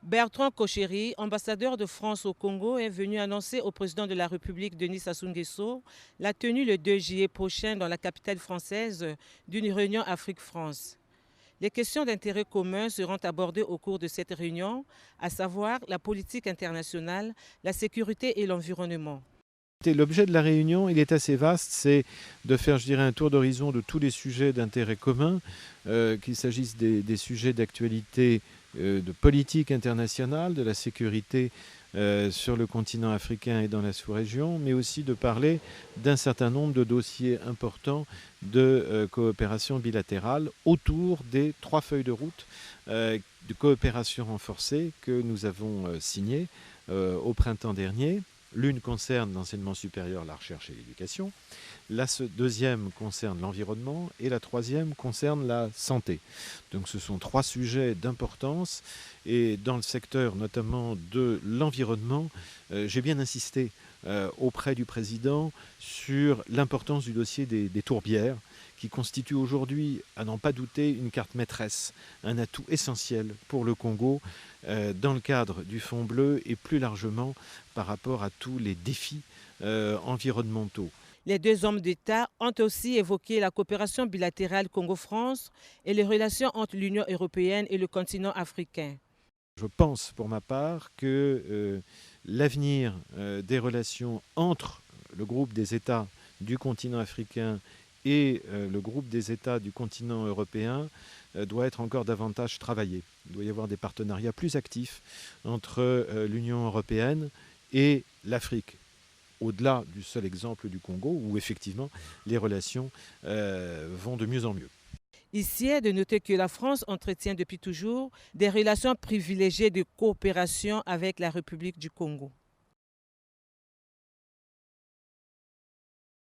Bertrand Kocheri, ambassadeur de France au Congo, est venu annoncer au président de la République, Denis Sassou Nguesso, la tenue le 2 juillet prochain dans la capitale française d'une réunion Afrique-France. Les questions d'intérêt commun seront abordées au cours de cette réunion, à savoir la politique internationale, la sécurité et l'environnement. L'objet de la réunion, il est assez vaste, c'est de faire, je dirais, un tour d'horizon de tous les sujets d'intérêt commun, qu'il s'agisse des sujets d'actualité de politique internationale, de la sécurité sur le continent africain et dans la sous-région, mais aussi de parler d'un certain nombre de dossiers importants de coopération bilatérale autour des 3 feuilles de route de coopération renforcée que nous avons signées au printemps dernier. L'une concerne l'enseignement supérieur, la recherche et l'éducation. La deuxième concerne l'environnement et la troisième concerne la santé. Donc ce sont 3 sujets d'importance et dans le secteur notamment de l'environnement, j'ai bien insisté auprès du président sur l'importance du dossier des tourbières qui constitue aujourd'hui, à n'en pas douter, une carte maîtresse, un atout essentiel pour le Congo dans le cadre du Fonds bleu et plus largement par rapport à tous les défis environnementaux. Les deux hommes d'État ont aussi évoqué la coopération bilatérale Congo-France et les relations entre l'Union européenne et le continent africain. Je pense pour ma part que l'avenir des relations entre le groupe des États du continent africain et le groupe des États du continent européen doit être encore davantage travaillé. Il doit y avoir des partenariats plus actifs entre l'Union européenne et l'Afrique, au-delà du seul exemple du Congo, où effectivement les relations vont de mieux en mieux. Ici est de noter que la France entretient depuis toujours des relations privilégiées de coopération avec la République du Congo.